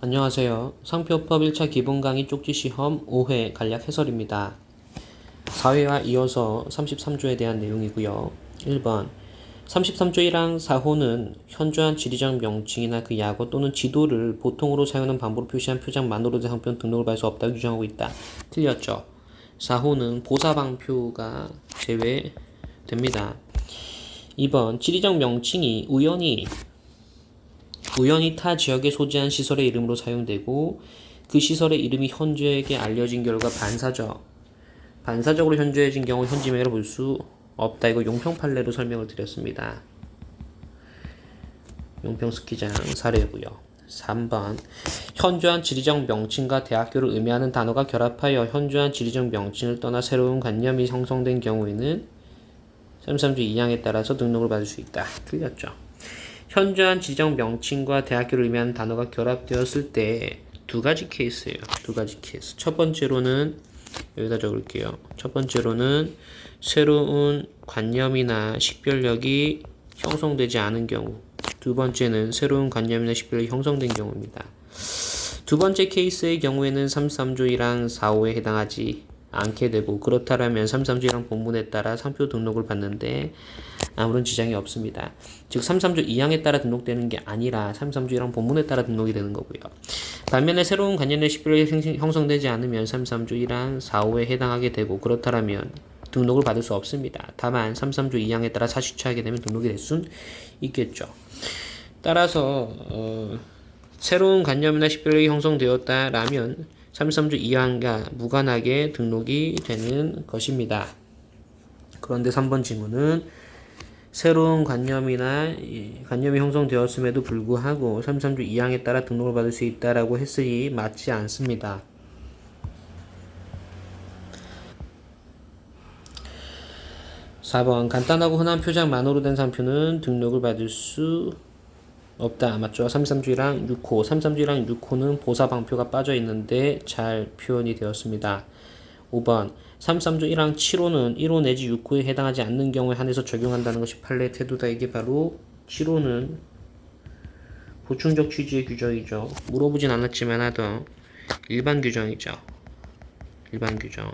안녕하세요. 상표법 1차 기본 강의 쪽지 시험 5회 간략 해설입니다. 4회와 이어서 33조에 대한 내용이고요. 1번 33조 1항 4호는 현저한 지리적 명칭이나 그 약어 또는 지도를 보통으로 사용하는 방법으로 표시한 표장만으로 된 상표는 등록을 받을 수 없다고 규정하고 있다. 틀렸죠. 4호는 보사방표가 제외됩니다. 2번 지리적 명칭이 우연히 타 지역에 소재한 시설의 이름으로 사용되고 그 시설의 이름이 현지에게 알려진 결과 반사적으로 현지해진 경우 현지명이라고 볼 수 없다. 이거 용평 판례로 설명을 드렸습니다. 용평 스키장 사례고요. 3번 현저한 지리적 명칭과 대학교를 의미하는 단어가 결합하여 현저한 지리적 명칭을 떠나 새로운 관념이 형성된 경우에는 33조 2항에 따라서 등록을 받을 수 있다. 틀렸죠. 현저한 지정 명칭과 대학교를 의미하는 단어가 결합되었을 때 두 가지 케이스예요. 두 가지 케이스. 첫 번째로는 여기다 적을게요. 첫 번째로는 새로운 관념이나 식별력이 형성되지 않은 경우. 두 번째는 새로운 관념이나 식별력이 형성된 경우입니다. 두 번째 케이스의 경우에는 33조 1항 4호에 해당하지 않게 되고 그렇다면 33조 1항 본문에 따라 상표 등록을 받는데 아무런 지장이 없습니다. 즉 33조 2항에 따라 등록되는 게 아니라 33조 1항 본문에 따라 등록이 되는 거고요. 반면에 새로운 관념의 식별력이 형성되지 않으면 33조 1항 4호에 해당하게 되고 그렇다면 등록을 받을 수 없습니다. 다만 33조 2항에 따라 사실취하게 되면 등록이 될 수는 있겠죠. 따라서 새로운 관념이나 식별력이 형성되었다라면 33조 2항과 무관하게 등록이 되는 것입니다. 그런데 3번 질문은 새로운 관념이 형성되었음에도 불구하고 33조 2항에 따라 등록을 받을 수 있다라고 했으니 맞지 않습니다. 4번 간단하고 흔한 표장만으로 된 상표는 등록을 받을 수 없다. 맞죠? 33조 1항 6호 33조 1항 6호는 보사방표가 빠져 있는데 잘 표현이 되었습니다. 5번 33조 1항 7호는 1호 내지 6호에 해당하지 않는 경우에 한해서 적용한다는 것이 판례의 태도다. 이게 바로 7호는 보충적 취지의 규정이죠. 물어보진 않았지만 하던 일반 규정이죠. 일반 규정.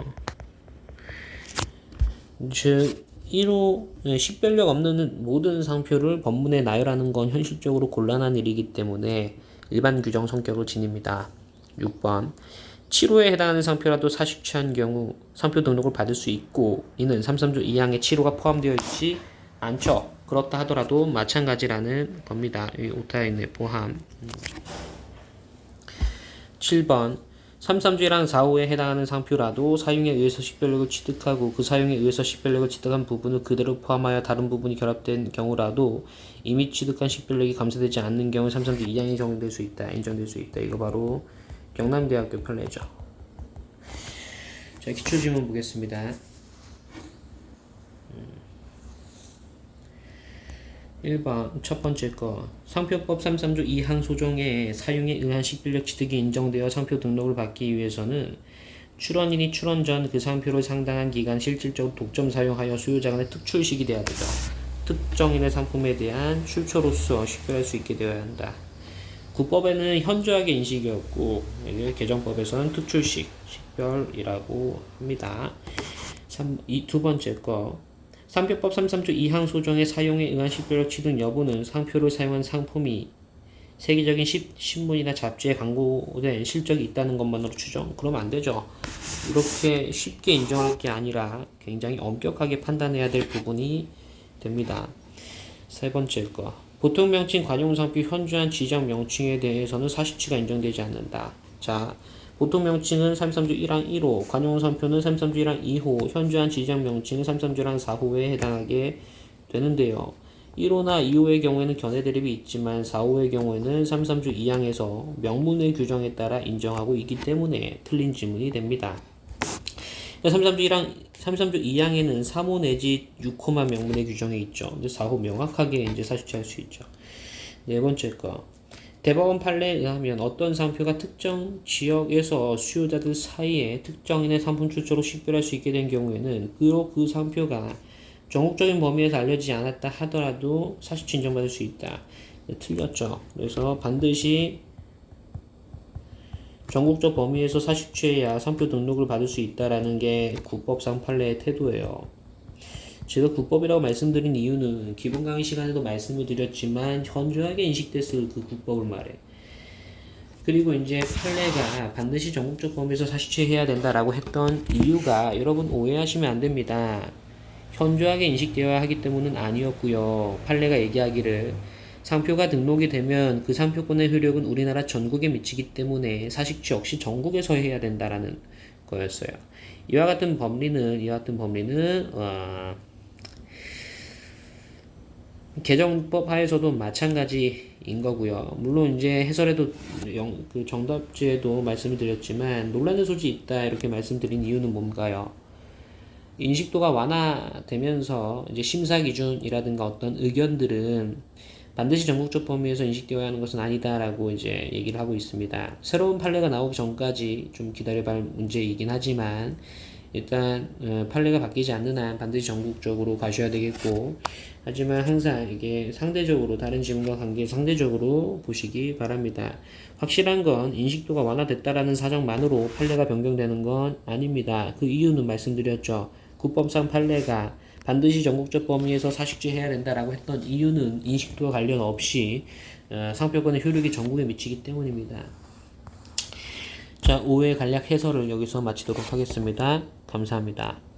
즉 1호 식별력 없는 모든 상표를 법문에 나열하는 건 현실적으로 곤란한 일이기 때문에 일반 규정 성격을 지닙니다. 6번 7호에 해당하는 상표라도 사실취한 경우 상표 등록을 받을 수 있고 이는 33조 2항에 7호가 포함되어 있지 않죠. 그렇다 하더라도 마찬가지라는 겁니다. 여기 오타에 있네. 포함. 7번 33조 1항 4호에 해당하는 상표라도 사용에 의해서 식별력을 취득하고 그 사용에 의해서 식별력을 취득한 부분을 그대로 포함하여 다른 부분이 결합된 경우라도 이미 취득한 식별력이 감소되지 않는 경우 33조 2항이 적용될 수 있다. 인정될 수 있다. 이거 바로 경남대학교 판례죠. 자, 기출지문 보겠습니다. 1번 첫 번째 거 상표법 33조 2항 소정의 사용에 의한 식별력 취득이 인정되어 상표 등록을 받기 위해서는 출원인이 출원 전 그 상표를 상당한 기간 실질적으로 독점 사용하여 수요자 간의 특출식이 돼야 되죠. 특정인의 상품에 대한 출처로서 식별할 수 있게 되어야 한다. 국법에는 현저하게 인식이었고 개정법에서는 특출식, 식별이라고 합니다. 두 번째 거 상표법 33조 2항 소정의 사용에 의한 식별력 취득 여부는 상표를 사용한 상품이 세계적인 신문이나 잡지에 광고된 실적이 있다는 것만으로 추정? 그러면 안 되죠. 이렇게 쉽게 인정할 게 아니라 굉장히 엄격하게 판단해야 될 부분이 됩니다. 세 번째 거 보통 명칭 관용 상표 현저한 지정 명칭에 대해서는 사실취가 인정되지 않는다. 자, 보통 명칭은 33조 1항 1호, 관용 상표는 33조 1항 2호, 현저한 지정 명칭은 33조 1항 4호에 해당하게 되는데요. 1호나 2호의 경우에는 견해 대립이 있지만 4호의 경우에는 33조 2항에서 명문의 규정에 따라 인정하고 있기 때문에 틀린 지문이 됩니다. 33조 2항에는 3호 내지 6호만 명문의 규정에 있죠. 근데 4호 명확하게 이제 사실취할 수 있죠. 네 번째 거. 대법원 판례에 의하면 어떤 상표가 특정 지역에서 수요자들 사이에 특정인의 상품 출처로 식별할 수 있게 된 경우에는 그 상표가 전국적인 범위에서 알려지지 않았다 하더라도 사실취 인정받을 수 있다. 네, 틀렸죠. 그래서 반드시 전국적 범위에서 사식취해야 상표 등록을 받을 수 있다라는 게 국법상 판례의 태도예요. 제가 국법이라고 말씀드린 이유는 기본 강의 시간에도 말씀을 드렸지만 현저하게 인식됐을 그 국법을 말해. 그리고 이제 판례가 반드시 전국적 범위에서 사실취해야 된다라고 했던 이유가 여러분 오해하시면 안 됩니다. 현저하게 인식되어야 하기 때문은 아니었고요. 판례가 얘기하기를 상표가 등록이 되면 그 상표권의 효력은 우리나라 전국에 미치기 때문에 사식취 역시 전국에서 해야 된다라는 거였어요. 이와 같은 법리는 개정법 하에서도 마찬가지인 거고요. 물론 이제 해설에도 그 정답지에도 말씀을 드렸지만 논란의 소지 있다 이렇게 말씀드린 이유는 뭔가요? 인식도가 완화되면서 이제 심사 기준이라든가 어떤 의견들은 반드시 전국적 범위에서 인식되어야 하는 것은 아니다라고 이제 얘기를 하고 있습니다. 새로운 판례가 나오기 전까지 좀 기다려볼 문제이긴 하지만 일단 판례가 바뀌지 않는 한 반드시 전국적으로 가셔야 되겠고, 하지만 항상 이게 상대적으로 다른 지문과 관계 상대적으로 보시기 바랍니다. 확실한 건 인식도가 완화됐다라는 사정만으로 판례가 변경되는 건 아닙니다. 그 이유는 말씀드렸죠. 국법상 판례가 반드시 전국적 범위에서 사식취해야 된다라고 했던 이유는 인식도와 관련 없이 상표권의 효력이 전국에 미치기 때문입니다. 자, 5회 간략 해설을 여기서 마치도록 하겠습니다. 감사합니다.